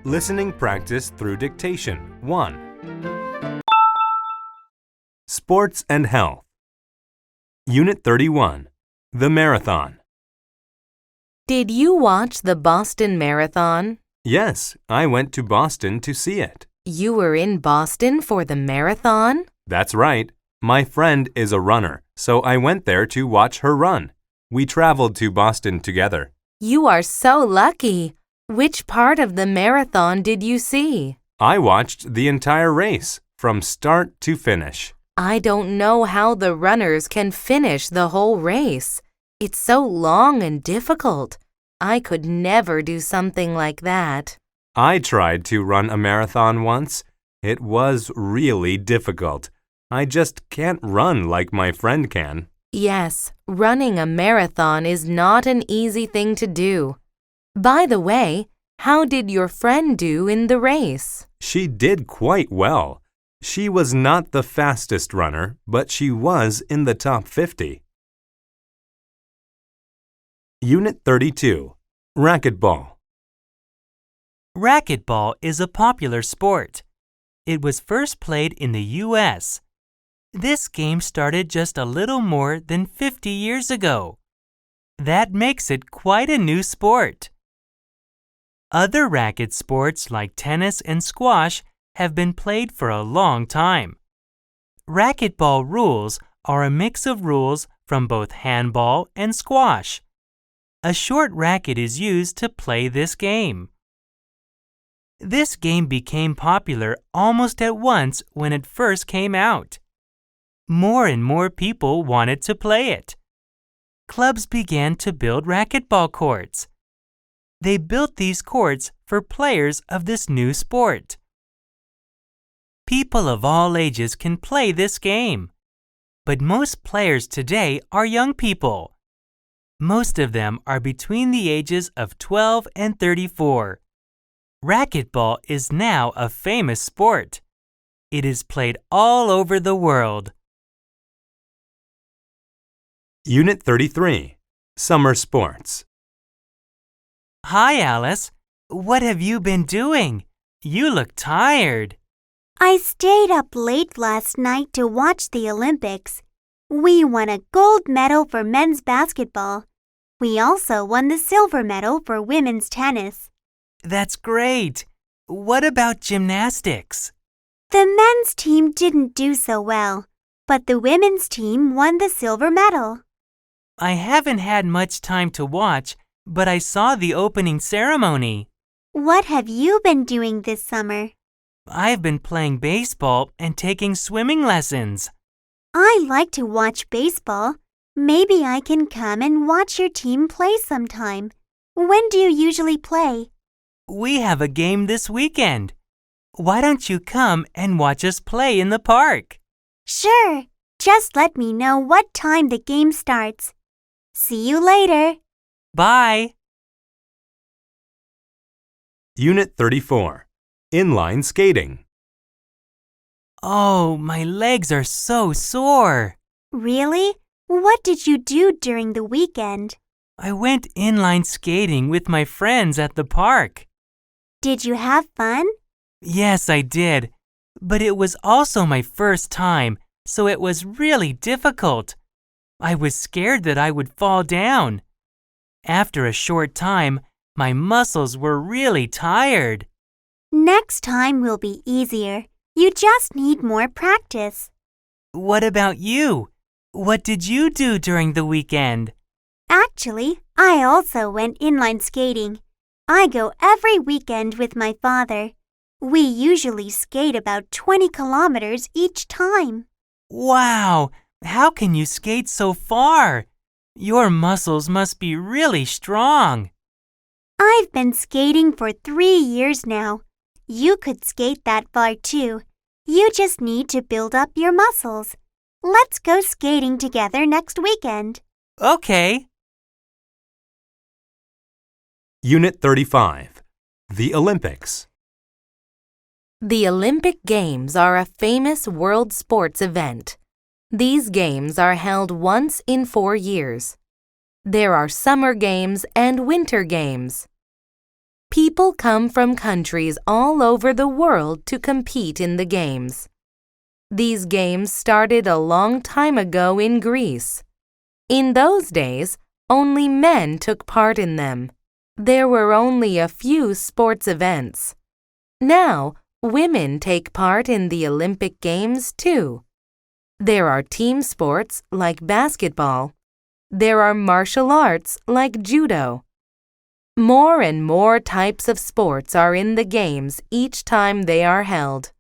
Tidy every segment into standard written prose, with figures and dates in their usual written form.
Listening practice through dictation 1. Sports and Health. Unit 31. The Marathon. Did you watch the Boston Marathon? Yes, I went to Boston to see it. You were in Boston for the marathon? That's right. My friend is a runner, so I went there to watch her run. We traveled to Boston together. You are so lucky. Which part of the marathon did you see? I watched the entire race, from start to finish. I don't know how the runners can finish the whole race. It's so long and difficult. I could never do something like that. I tried to run a marathon once. It was really difficult. I just can't run like my friend can. Yes, running a marathon is not an easy thing to do. By the way, how did your friend do in the race? She did quite well. She was not the fastest runner, but she was in the top 50. Unit 32. Racquetball. Racquetball is a popular sport. It was first played in the U.S. This game started just a little more than 50 years ago. That makes it quite a new sport. Other racket sports like tennis and squash have been played for a long time. Racquetball rules are a mix of rules from both handball and squash. A short racket is used to play this game. This game became popular almost at once when it first came out. More and more people wanted to play it. Clubs began to build racquetball courts. They built these courts for players of this new sport. People of all ages can play this game, but most players today are young people. Most of them are between the ages of 12 and 34. Racquetball is now a famous sport. It is played all over the world. Unit 33. Summer Sports. Hi, Alice. What have you been doing? You look tired. I stayed up late last night to watch the Olympics. We won a gold medal for men's basketball. We also won the silver medal for women's tennis. That's great. What about gymnastics? The men's team didn't do so well, but the women's team won the silver medal. I haven't had much time to watch, but I saw the opening ceremony. What have you been doing this summer? I've been playing baseball and taking swimming lessons. I like to watch baseball. Maybe I can come and watch your team play sometime. When do you usually play? We have a game this weekend. Why don't you come and watch us play in the park? Sure. Just let me know what time the game starts. See you later. Bye. Unit 34. Inline skating. Oh, my legs are so sore. Really? What did you do during the weekend? I went inline skating with my friends at the park. Did you have fun? Yes, I did. But it was also my first time, so it was really difficult. I was scared that I would fall down. After a short time, my muscles were really tired. Next time will be easier. You just need more practice. What about you? What did you do during the weekend? Actually, I also went inline skating. I go every weekend with my father. We usually skate about 20 kilometers each time. Wow! How can you skate so far? Your muscles must be really strong. I've been skating for 3 years now. You could skate that far too. You just need to build up your muscles. Let's go skating together next weekend. Okay. Unit 35. The Olympics. The Olympic Games are a famous world sports event. These games are held once in 4 years. There are summer games and winter games. People come from countries all over the world to compete in the games. These games started a long time ago in Greece. In those days, only men took part in them. There were only a few sports events. Now, women take part in the Olympic Games too. There are team sports like basketball. There are martial arts like judo. More and more types of sports are in the games each time they are held.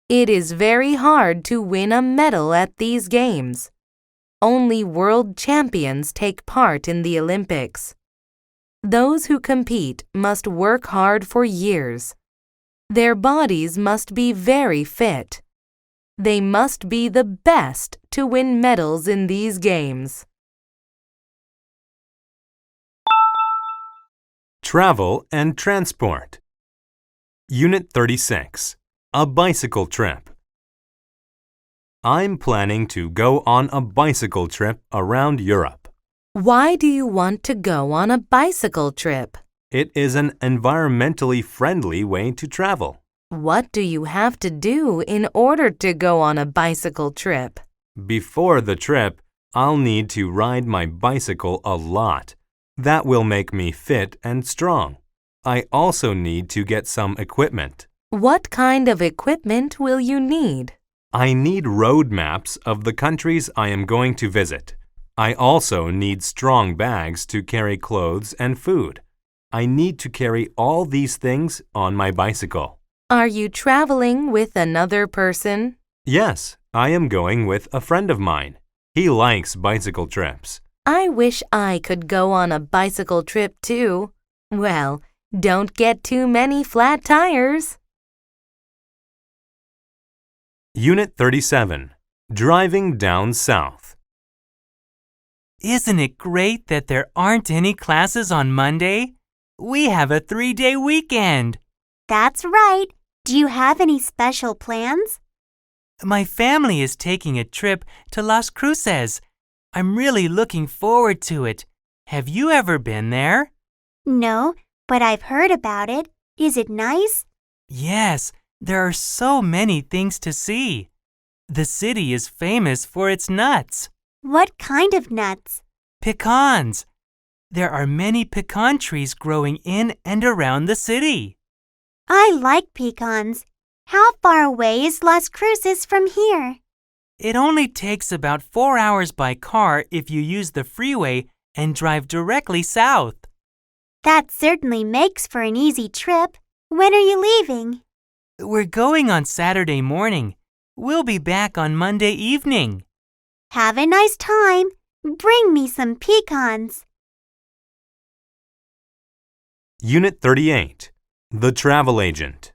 It is very hard to win a medal at these games. Only world champions take part in the Olympics. Those who compete must work hard for years. Their bodies must be very fit. They must be the best to win medals in these games. Travel and transport. Unit 36. A bicycle trip. I'm planning to go on a bicycle trip around Europe. Why do you want to go on a bicycle trip? It is an environmentally friendly way to travel. What do you have to do in order to go on a bicycle trip? Before the trip, I'll need to ride my bicycle a lot. That will make me fit and strong. I also need to get some equipment. What kind of equipment will you need? I need road maps of the countries I am going to visit. I also need strong bags to carry clothes and food. I need to carry all these things on my bicycle. Are you traveling with another person? Yes, I am going with a friend of mine. He likes bicycle trips. I wish I could go on a bicycle trip too. Well, don't get too many flat tires. Unit 37. Driving down south. Isn't it great that there aren't any classes on Monday? We have a 3-day weekend. That's right. Do you have any special plans? My family is taking a trip to Las Cruces. I'm really looking forward to it. Have you ever been there? No, but I've heard about it. Is it nice? Yes, there are so many things to see. The city is famous for its nuts. What kind of nuts? Pecans. There are many pecan trees growing in and around the city. I like pecans. How far away is Las Cruces from here? It only takes about 4 hours by car if you use the freeway and drive directly south. That certainly makes for an easy trip. When are you leaving? We're going on Saturday morning. We'll be back on Monday evening. Have a nice time. Bring me some pecans. Unit 38. The travel agent.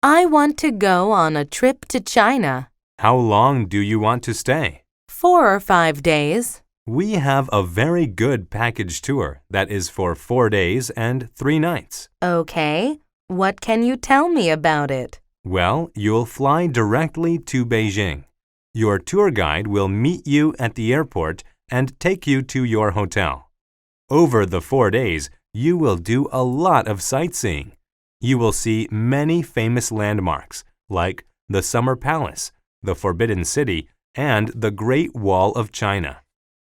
I want to go on a trip to China. How long do you want to stay? 4 or 5 days. We have a very good package tour that is for 4 days and 3 nights. Okay. What can you tell me about it? Well, you'll fly directly to Beijing. Your tour guide will meet you at the airport and take you to your hotel. Over the 4 days, you will do a lot of sightseeing. You will see many famous landmarks like the Summer Palace, the Forbidden City, and the Great Wall of China.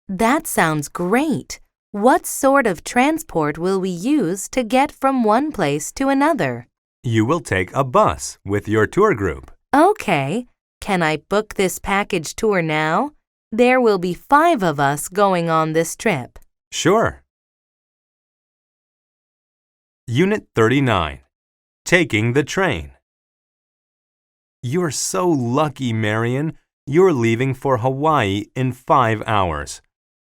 That sounds great. What sort of transport will we use to get from one place to another? You will take a bus with your tour group. Okay. Can I book this package tour now? There will be 5 of us going on this trip. Sure. Unit 39. Taking the train. You're so lucky, Marion. You're leaving for Hawaii in 5 hours.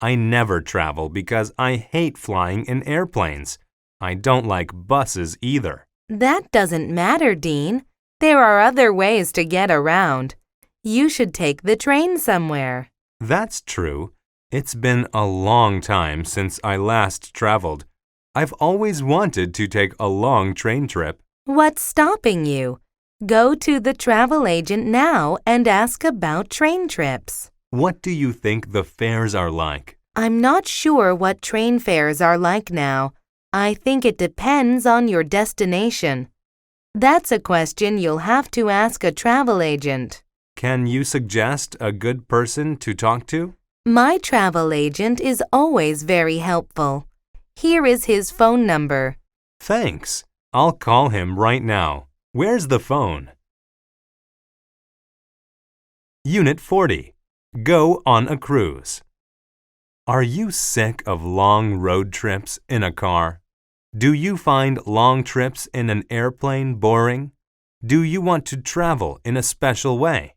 I never travel because I hate flying in airplanes. I don't like buses either. That doesn't matter, Dean. There are other ways to get around. You should take the train somewhere. That's true. It's been a long time since I last traveled. I've always wanted to take a long train trip. What's stopping you? Go to the travel agent now and ask about train trips. What do you think the fares are like? I'm not sure what train fares are like now. I think it depends on your destination. That's a question you'll have to ask a travel agent. Can you suggest a good person to talk to? My travel agent is always very helpful. Here is his phone number. Thanks. I'll call him right now. Where's the phone? Unit 40. Go on a cruise. Are you sick of long road trips in a car? Do you find long trips in an airplane boring? Do you want to travel in a special way?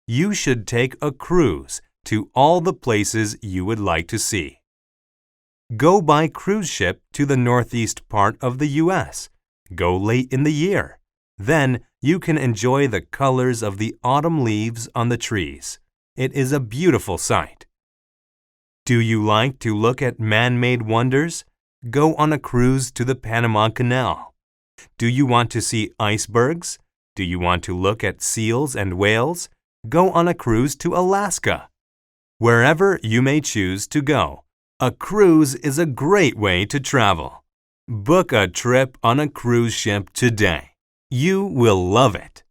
You should take a cruise to all the places you would like to see. Go by cruise ship to the northeast part of the U.S. Go late in the year. Then you can enjoy the colors of the autumn leaves on the trees. It is a beautiful sight. Do you like to look at man-made wonders? Go on a cruise to the Panama Canal. Do you want to see icebergs? Do you want to look at seals and whales? Go on a cruise to Alaska. Wherever you may choose to go, a cruise is a great way to travel. Book a trip on a cruise ship today. You will love it.